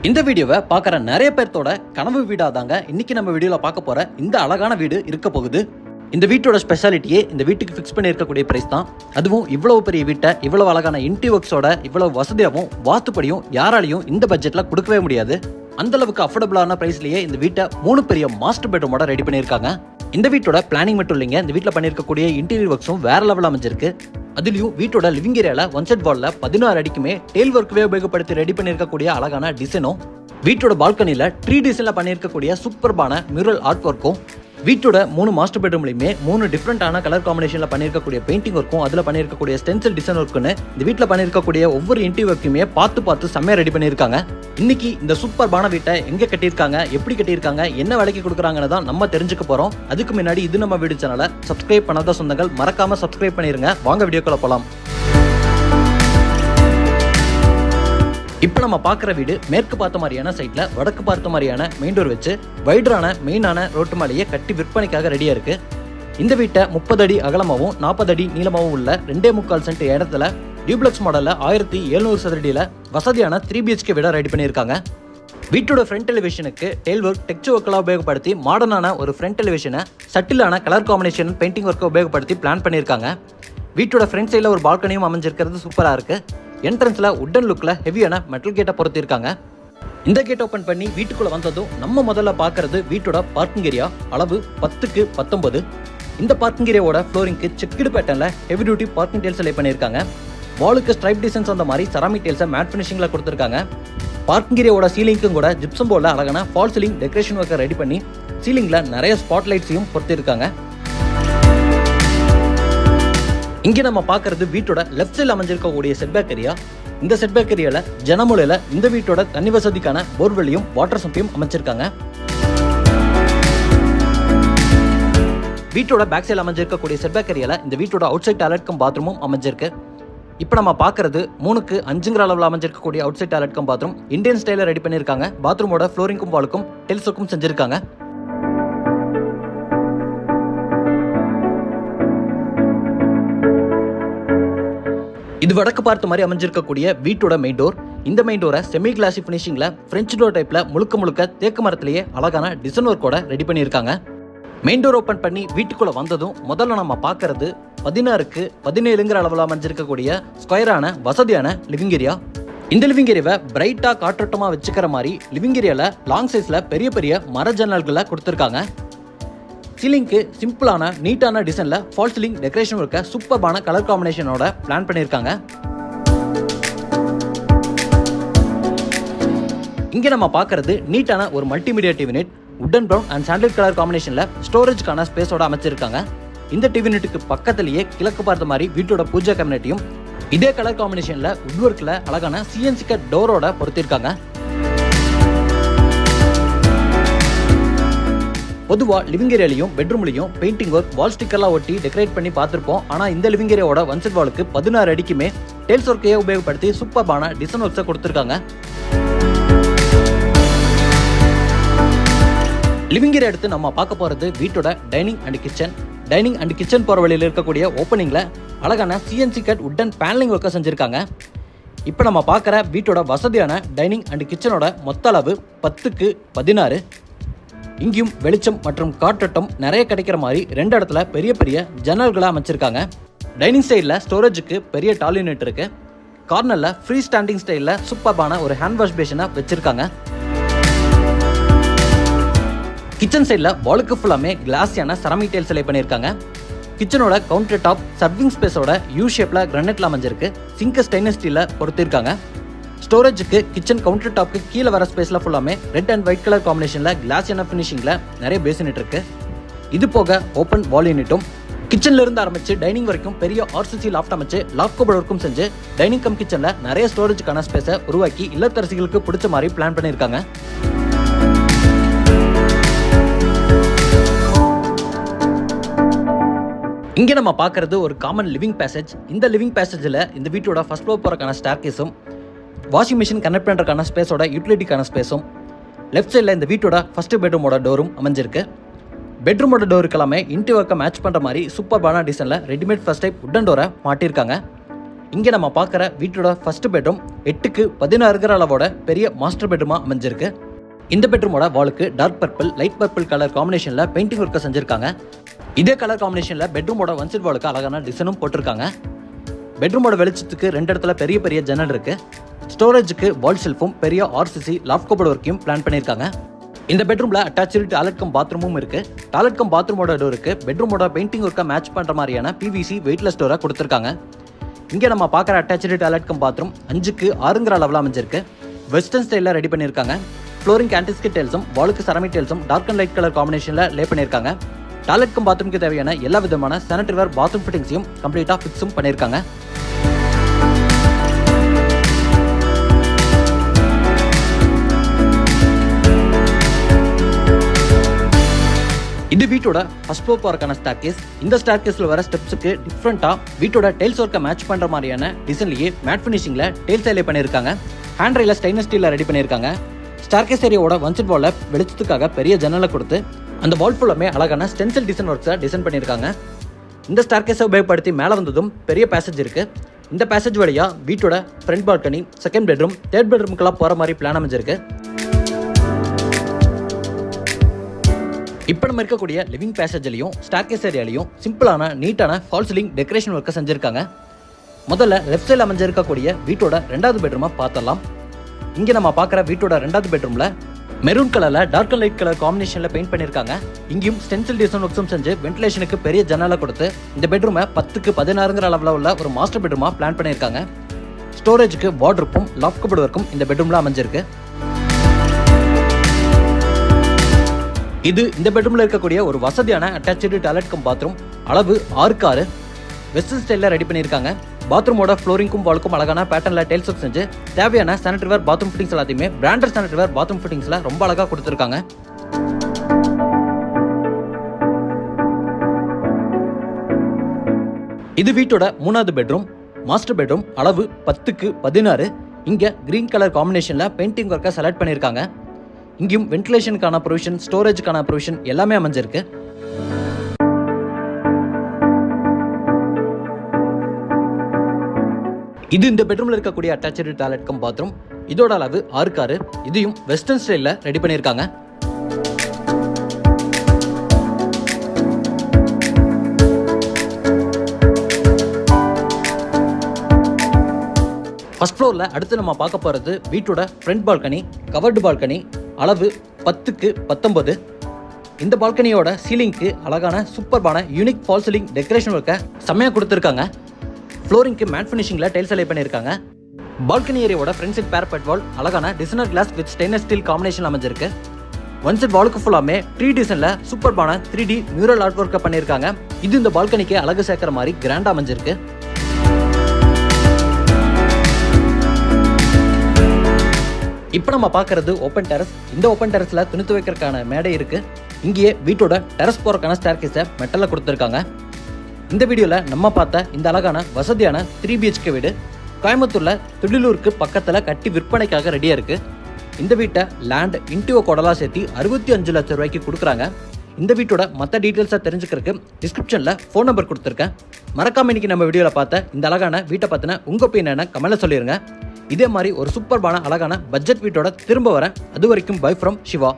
இந்த வீடியோவை பார்க்குற நிறைய பேர்த்தோட கனவு வீடாதாங்க இன்னைக்கு நம்ம வீடியோவில் பார்க்க போகிற இந்த அழகான வீடு இருக்க போகுது. இந்த வீட்டோட ஸ்பெஷாலிட்டியே இந்த வீட்டுக்கு ஃபிக்ஸ் பண்ணி இருக்கக்கூடிய பிரைஸ் தான். அதுவும் இவ்வளவு பெரிய வீட்டை இவ்வளவு அழகான இன்டீரியர்ஸோட இவ்வளவு வசதியாகவும் வாஸ்துப்படியும் யாராலையும் இந்த பட்ஜெட்டில் கொடுக்கவே முடியாது. அந்த அளவுக்கு அஃபோர்டபுளான பிரைஸ்லேயே இந்த வீட்டை 3 பெரிய மாஸ்டர் பெட்ரூமோட ரெடி பண்ணியிருக்காங்க. இந்த வீட்டோட பிளானிங் மட்டும் இல்லைங்க, இந்த வீட்டில் பண்ணியிருக்கக்கூடிய இன்டீரியர் ஒர்க்ஸும் வேற லெவலில் அமைஞ்சிருக்கு. அதுலயும் வீட்டோட லிவிங் ஏரியால ஒன் செட் வால்ல 16 அடிக்குமே டெயில் ஒர்க்வே உபயோகப்படுத்தி ரெடி பண்ணியிருக்கக்கூடிய அழகான டிசைனும், வீட்டோட பால்கனில ட்ரீ டிசைன்ல பண்ணியிருக்கக்கூடிய சூப்பர்பான மியூரல் ஆர்ட் ஒர்க்கும், வீட்டோட 3 மாஸ்டர் பெட்ரூம்லயுமே 3 டிஃப்ரெண்டான கலர் காம்பினேஷன்ல பண்ணியிருக்கக்கூடிய பெயிண்டிங் ஒர்க்கும், அதுல பண்ணியிருக்கக்கூடிய ஸ்டென்சில் டிசைன் ஒர்க்குன்னு இந்த வீட்டில் பண்ணியிருக்கக்கூடிய ஒவ்வொரு இன்டீரியர் ஒர்க்குமே பார்த்து செம்மையா ரெடி பண்ணியிருக்காங்க. இன்னைக்கு இந்த சூப்பர்பான வீட்டை எங்க கட்டியிருக்காங்க, எப்படி கட்டியிருக்காங்க, என்ன விலைக்கு கொடுக்குறாங்கன்னு தான் நம்ம தெரிஞ்சுக்க போறோம். அதுக்கு முன்னாடி இது நம்ம வீடியோ சேனலை சப்ஸ்கிரைப் பண்ணாத சொந்தங்கள் மறக்காம சப்ஸ்கிரைப் பண்ணிருங்க. வாங்க வீடியோக்குள்ள போலாம். இப்போ நம்ம பார்க்குற வீடு மேற்கு பார்த்த மாதிரியான சைட்ல வடக்கு பார்த்த மாதிரியான மெயின் டோர் வச்சு வைடரான மெயினான ரோட்டு மேலேயே கட்டி விற்பனைக்காக ரெடியா இருக்கு. இந்த வீட்டை 30 அடி அகலமாகவும் 40 அடி நீளமாகவும் உள்ள 2.25 சென்ட் இடத்துல டியூப்ளெக்ஸ் மாடல்ல 1700 சதுரடியில வசதியான 3 BHK வீட ரெடி பண்ணியிருக்காங்க. வீட்டோட ஃப்ரண்ட் எலிவேஷனுக்கு டெயில் ஒர்க் டெக்ஸ்சர் ஒர்க்கெல்லாம் உபயோகப்படுத்தி மாடர்னான ஒரு ஃப்ரண்ட் எலிவேஷனை சட்டிலான கலர் காம்பினேஷன் பெயிண்டிங் ஒர்க்கை உபயோகப்படுத்தி பிளான் பண்ணியிருக்காங்க. வீட்டோட ஃப்ரண்ட் சைடில் ஒரு பால்கனியும் அமைஞ்சிருக்கிறது சூப்பராக இருக்கு. என்ட்ரன்ஸ்ல உட்டன் லுக்ல ஹெவியான மெட்டல் கேட்டை பொறுத்திருக்காங்க. இந்த கேட் ஓபன் பண்ணி வீட்டுக்குள்ள வந்ததும் நம்ம முதல்ல பார்க்கறது வீட்டோட பார்க்கிங் ஏரியா. அளவு 10க்கு 19. இந்த பார்க்கிங் ஏரியாவோட ஃப்ளோரிங்க்கு செக்குடு பேட்டர்ன்ல heavy duty parking tiles lay பண்ணியிருக்காங்க. வாலுக்கு ஸ்ட்ரைப் டிசைன்ஸ் அந்த மாதிரி செராமிக் டைல்ஸை மேட் ஃபினிஷிங்ல கொடுத்துருக்காங்க. பார்க்கிங் ஏரியாவோட சீலிங்க்கும் கூட ஜிப்சம் போர்டில் அழகான ஃபால் சீலிங் டெக்கரேஷன் ஒர்க்கை ரெடி பண்ணி சீலிங்ல நிறைய ஸ்பாட் லைட்ஸையும் பொறுத்திருக்காங்க. இங்கே நம்ம பார்க்கறது வீட்டோட லெஃப்ட் சைடில் அமைஞ்சிருக்கக்கூடிய செட்பேக் ஏரியா. இந்த செட்பேக் ஏரியால ஜனமூலையில இந்த வீட்டோட தண்ணி வசதிக்கான போர்வெல்லையும் வாட்டர் சம்பையும் அமைச்சிருக்காங்க. வீட்டோட பேக் சைடில் அமைஞ்சிருக்கக்கூடிய செட்பேக் ஏரியால இந்த வீட்டோட அவுட் சைட் டாய்லெட் கம் பாத்ரூமும் அமைஞ்சிருக்கு. இப்போ நம்ம பார்க்கறது 3க்கு 5 அளவில் அமைஞ்சிருக்கக்கூடிய outside toilet cum bathroom. Indian ஸ்டைலில் ரெடி பண்ணியிருக்காங்க. பாத்ரூமோட ஃப்ளோரிங்கும் வாலுக்கும் டெல்ஸ் ஒர்க்கும் செஞ்சிருக்காங்க. இது வடக்கு பார்த்த மாதிரி அமைஞ்சிருக்கக்கூடிய வீட்டோட மெயின் டோர். இந்த மெயின் டோரை செமி கிளாசி ஃபினிஷிங்ல பிரெஞ்சு டோர் டைப்ல முழுக்க தேக்கு மரத்திலேயே அழகான டிசைன் ஒர்க்கோட ரெடி பண்ணியிருக்காங்க. மெயின் டோர் ஓபன் பண்ணி வீட்டுக்குள்ள வந்ததும் முதல்ல நம்ம பார்க்கறது 16க்கு 17ங்கிற அளவில் அமைஞ்சிருக்கக்கூடிய ஸ்கொயரான வசதியான லிவிங் ஏரியா. இந்த லிவிங் ஏரியாவை பிரைட்டா காற்றோட்டமா வச்சுக்கிற மாதிரி லிவிங் ஏரியால லாங் சைஸ்ல பெரிய மர ஜன்னல்களை கொடுத்துருக்காங்க. சீலிங்க்கு சிம்பிளான நீட்டான டிசைன்ல ஃபால் சீலிங் டெக்கரேஷன் ஒர்க்க சூப்பர்பான கலர் காம்பினேஷனோட பிளான் பண்ணியிருக்காங்க. இங்க நம்ம பார்க்கறது நீட்டான ஒரு multimedia TV unit. Wooden brown and sandal colour காம்பினேஷன்ல ஸ்டோரேஜ்க்கான ஸ்பேஸோட அமைச்சிருக்காங்க. இந்த டிவி யூனிட்டுக்கு பக்கத்திலேயே கிழக்கு பார்த்த மாதிரி வீட்டோட பூஜா கேபினெட்டையும் இதே கலர் காம்பினேஷன்ல உட் ஒர்க்ல அழகான CNC கட் டோரோட பொறுத்திருக்காங்க. பொதுவா லிவிங் ஏரியாலையும் பெட்ரூம்லையும் பெயிண்டிங் ஒர்க் வால் ஸ்டிக்கர்லாம் ஒட்டி டெக்கரேட் பண்ணி பார்த்துருப்போம். ஆனா இந்த லிவிங் ஏரியாவோட ஒன் செட் வாலுக்கு 16 அடிக்குமே டெயில்ஸ் ஒர்க்கையே உபயோகப்படுத்தி சூப்பர்பான டிசைன் ஒர்க்ஸை கொடுத்துருக்காங்க. லிவிங் ஏரியா எடுத்து நம்ம பார்க்க போறது வீட்டோட dining and kitchen. Dining and kitchen போற வழியில் இருக்கக்கூடிய ஓப்பனிங்ல அழகான CNC கட் உட்டன் பேனலிங் ஒர்க்கை செஞ்சிருக்காங்க. இப்போ நம்ம பார்க்குற வீட்டோட வசதியான டைனிங் அண்ட் கிச்சனோட மொத்த அளவு 10க்கு 16. இங்கேயும் வெளிச்சம் மற்றும் காற்றோட்டம் நிறைய கிடைக்கிற மாதிரி 2 இடத்துல பெரிய ஜன்னல்களை அமைச்சிருக்காங்க. டைனிங் ஸ்டைலில் ஸ்டோரேஜுக்கு பெரிய டால் யூனிட் இருக்கு. கார்னர்ல ஃப்ரீ ஸ்டாண்டிங் ஸ்டைலில் சூப்பர்பான ஒரு ஹேண்ட் வாஷ் பேஷனை வச்சிருக்காங்க. கிச்சன் சைடில் வாலுக்கு ஃபுல்லாமே கிளாஸியான செராமிக் டைல்ஸ் லே பண்ணியிருக்காங்க. கிச்சனோட கவுண்டர் டாப் சர்விங் ஸ்பேஸோட யூ ஷேப்ல கிரானைட்ல அமைஞ்சிருக்கு. சிங்க் ஸ்டெயின்லெஸ் ஸ்டீல்ல பொறுத்திருக்காங்க. ஸ்டோரேஜுக்கு கிச்சன் கவுண்டர் டாப்க்கு கீழே வர ஸ்பேஸ்ல ஃபுல்லாமே ரெட் அண்ட் ஒயிட் கலர் காம்பினேஷன்ல கிளாஸியான ஃபினிஷிங்ல நிறைய பேஸ் யூனிட் இருக்கு. இது போக ஓப்பன் வால் யூனிட்டும் கிச்சன்ல இருந்து ஆரம்பிச்சு டைனிங் வரைக்கும் பெரிய RCC லாஃப்ட் அமைச்சு லாஃப்ட் கபோர்ட் ஒர்க்கும் செஞ்சு டைனிங் கம் கிச்சன்ல நிறைய ஸ்டோரேஜுக்கான ஸ்பேஸை உருவாக்கி இல்லத்தரசிகளுக்கு பிடிச்ச மாதிரி பிளான் பண்ணியிருக்காங்க. இங்கே நம்ம பார்க்கறது ஒரு காமன் லிவிங் பேசேஜ். இந்த லிவிங் பேசேஜில் இந்த வீட்டோட ஃபர்ஸ்ட் ஃப்ளோர் போறதுக்கான ஸ்டேர்கேஸும் வாஷிங் மிஷின் கனெக்ட் பண்ணுறதுக்கான ஸ்பேஸோட யூட்டிலிட்டிக்கான ஸ்பேஸும் லெஃப்ட் சைடில் இந்த வீட்டோட ஃபர்ஸ்ட் பெட்ரூமோட டோரும் அமைஞ்சிருக்கு. பெட்ரூமோட டோருக்கு எல்லாமே இன்டீரியர் ஒர்க்கை மேட்ச் பண்ணுற மாதிரி சூப்பர்பான டிசைனில் ரெடிமேட் ஃபர்ஸ்ட் டைப் உட்டன் டோரை மாட்டியிருக்காங்க. இங்கே நம்ம பார்க்குற வீட்டோட ஃபர்ஸ்ட் பெட்ரூம் 8க்கு 16 அளவோட பெரிய மாஸ்டர் பெட்ரூமாக அமைஞ்சிருக்கு. இந்த பெட்ரூமோட வாலுக்கு dark purple, light purple colour காம்பினேஷனில் பெயிண்டிங் ஒர்க்கை செஞ்சுருக்காங்க. இதே கலர் காம்பினேஷனில் பெட்ரூமோட ஒன் சைட் வாலுக்கு அழகான டிசைனும் போட்டிருக்காங்க. பெட்ரூமோட வெளிச்சத்துக்கு 2 இடத்துல பெரிய பெரிய ஜன்னல் இருக்கு. ஸ்டோரேஜுக்கு வால் ஷெல்ஃபும் பெரிய ஆர்சிசி லாஃப்ட் கபோர்ட் ஒர்க்கையும் பிளான் பண்ணியிருக்காங்க. இந்த பெட்ரூமில் அட்டாச்சு டாய்லெட் கம் பாத்ரூமும் இருக்கு. டாய்லெட் கம் பாத்ரூமோட டோருக்கு பெட்ரூமோட பெயிண்டிங் ஒர்க்கை மேட்ச் பண்ணுற மாதிரியான PVC வெயிட்லெஸ் டோரை கொடுத்துருக்காங்க. இங்கே நம்ம பார்க்குற அட்டாச்சு டாய்லெட் கம் பாத்ரூம் 5க்கு 6 அளவில் அமைஞ்சிருக்கு. வெஸ்டர்ன் ஸ்டைலில் ரெடி பண்ணியிருக்காங்க. ஃப்ளோரிங் ஆன்டிஸ்கிட் டைல்ஸும் வாலுக்கு செராமிக் டைல்ஸும் டார்க் அண்ட் லைட் கலர் காம்பினேஷனில் லே பண்ணியிருக்காங்க. டாய்லெட் கம் பாத்ரூமுக்கு தேவையான எல்லா விதமான சானிட்டரி வேர் பாத்ரூம் ஃபிட்டிங்ஸையும் கம்ப்ளீட்டாக ஃபிக்ஸும் பண்ணியிருக்காங்க. இது வீட்டோட ஃபர்ஸ்ட் ஃப்ளோர் போறதுக்கான ஸ்டேர்கேஸ். இந்த ஸ்டேர்கேஸ்ல வர ஸ்டெப்ஸுக்கு டிஃப்ரெண்டா வீட்டோட டைல்ஸ் ஒர்க்கை மேட்ச் பண்ற மாதிரியான டிசைன்லயே மேட் ஃபினிஷிங்ல டைல்ஸ் லே பண்ணியிருக்காங்க. ஹேண்ட் ரெயில ஸ்டெயின்லெஸ் ஸ்டீல்ல ரெடி பண்ணியிருக்காங்க. ஸ்டேர்கேஸ் ஏரியாவோட ஒன் சைட் வால்ல வெளிச்சத்துக்காக பெரிய ஜன்னலை கொடுத்து அந்த வால் ஃபுல்லாமே அழகான ஸ்டென்சில் டிசைன் ஒர்க்ஸை டிசைன் பண்ணியிருக்காங்க. இந்த ஸ்டேர்கேஸை உபயோகப்படுத்தி மேலே வந்ததும் பெரிய பேசேஜ் இருக்கு. இந்த பேசேஜ் வழியா வீட்டோட front balcony, second bedroom, third பெட்ரூமுக்கெல்லாம் போற மாதிரி பிளான் அமைஞ்சிருக்கு. இப்போ நம்ம இருக்கக்கூடிய லிவிங் பேசேஜ்லையும் ஸ்டேர்கேஸ் ஏரியாலையும் சிம்பிளான நீட்டான ஃபால் சீலிங் டெக்கரேஷன் ஒர்க்கை செஞ்சிருக்காங்க. முதல்ல லெஃப்ட் சைடில் அமைஞ்சிருக்கக்கூடிய வீட்டோட 2வது பெட்ரூமை பார்த்தலாம். இங்கே நம்ம பார்க்குற வீட்டோட 2வது பெட்ரூமில் மெரூன் கலரில் டார்க் அண்ட் லைட் கலர் காம்பினேஷனில் பெயிண்ட் பண்ணியிருக்காங்க. இங்கேயும் ஸ்டென்சில் டிசைன் ஒர்க்ஸும் செஞ்சு வென்டிலேஷனுக்கு பெரிய ஜன்னலை கொடுத்து இந்த பெட்ரூமை 10க்கு 16 அளவில் உள்ள ஒரு மாஸ்டர் பெட்ரூமாக பிளான் பண்ணியிருக்காங்க. ஸ்டோரேஜுக்கு வார்ட்ரோப்பும் லாஃப்ட் கபோர்ட் ஒர்க்கும் இந்த பெட்ரூமில் அமைஞ்சிருக்கு. இது இந்த பெட்ரூம்ல இருக்கக்கூடிய ஒரு வசதியான அட்டாச்சு டாய்லெட் கம் பாத்ரூம். அளவு 6க்கு 6 வெஸ்டர்ன் ஸ்டைலில் ரெடி பண்ணியிருக்காங்க. பாத்ரூமோட ஃப்ளோரிங்கும் வாலுக்கும் அழகான பேட்டர்ல டைல்ஸ் ஒர்க் செஞ்சு தேவையான சானிட்டரி வேர் பாத்ரூம் ஃபிட்டிங்ஸ் எல்லாத்தையுமே பிராண்டட் சானிட்டரி வேர் பாத்ரூம் ஃபிட்டிங்ஸ்ல ரொம்ப அழகா கொடுத்துருக்காங்க. இது வீட்டோட 3வது பெட்ரூம், மாஸ்டர் பெட்ரூம். அளவு 10க்கு 16. இங்க கிரீன் கலர் காம்பினேஷன்ல பெயிண்டிங் ஒர்க்கை செலக்ட் பண்ணியிருக்காங்க. இங்கேயும் வென்டிலேஷனுக்கான ப்ரொவிஷன், ஸ்டோரேஜுக்கான ப்ரொவிஷன் எல்லாமே அமைஞ்சிருக்கு. இது இந்த பெட்ரூம்ல இருக்கக்கூடிய அட்டாச்சு டாய்லெட் கம் பாத்ரூம். இதோட அளவு 6க்கு 6. இதையும் வெஸ்டர்ன் ஸ்டைல்ல ரெடி பண்ணியிருக்காங்க. ஃபர்ஸ்ட் ஃப்ளோரில் அடுத்து நம்ம பார்க்க போகிறது வீட்டோட ஃப்ரண்ட் பால்கனி, கவர்டு பால்கனி. அளவு 10க்கு 19. இந்த பால்கனியோட சீலிங்க்கு அழகான சூப்பர்பான யூனிக் ஃபால் சீலிங் டெக்கரேஷன் ஒர்க்கை செம்மையாக கொடுத்துருக்காங்க. ஃப்ளோரிங்க்கு மேட் ஃபினிஷிங்கில் டைல்ஸ் லே பண்ணியிருக்காங்க. பால்கனி ஏரியாவோட ஃப்ரண்ட் சைட் பேரபெட் வால் அழகான designer glass with stainless steel combination அமைஞ்சிருக்கு. ஒன் சைட் வாலுக்கு ஃபுல்லாமே 3D டிசைனில் சூப்பர்பான 3D மியூரல் ஆர்ட் ஒர்க்கை பண்ணியிருக்காங்க. இது இந்த பால்கனிக்கு அழகு சேர்க்கிற மாதிரி கிராண்டாக அமைஞ்சிருக்கு. இப்போ நம்ம பார்க்கறது ஓப்பன் டெரஸ். இந்த ஓப்பன் டெரஸ்ல துணி துவைக்கிறதுக்கான மேடை இருக்கு. இங்கேயே வீட்டோட டெரஸ் போறதுக்கான ஸ்டேர்கேஸை மெட்டல்ல கொடுத்துருக்காங்க. இந்த வீடியோல நம்ம பார்த்த இந்த அழகான வசதியான 3 BHK வீடு கோயம்புத்தூர்ல துடிலூருக்கு பக்கத்துல கட்டி விற்பனைக்காக ரெடியா இருக்கு. இந்த வீட்டை லேண்ட் இன்டியோ கோடெல்லாம் சேர்த்து 65 லட்சம் ரூபாய்க்கு கொடுக்குறாங்க. இந்த வீட்டோட மற்ற டீட்டெயில்ஸை தெரிஞ்சுக்கிறதுக்கு டிஸ்கிரிப்ஷன்ல ஃபோன் நம்பர் கொடுத்துருக்கேன். மறக்காம இன்னைக்கு நம்ம வீடியோல பார்த்த இந்த அழகான வீட்டை பத்தின உங்க ஒப்பீனியன் என்ன கமெண்ட்ல சொல்லிருங்க. இதே மாதிரி ஒரு சூப்பர்பான அழகான பட்ஜெட் வீட்டோட திரும்ப வரேன். அது வரைக்கும் பை ஃப்ரம் சிவா.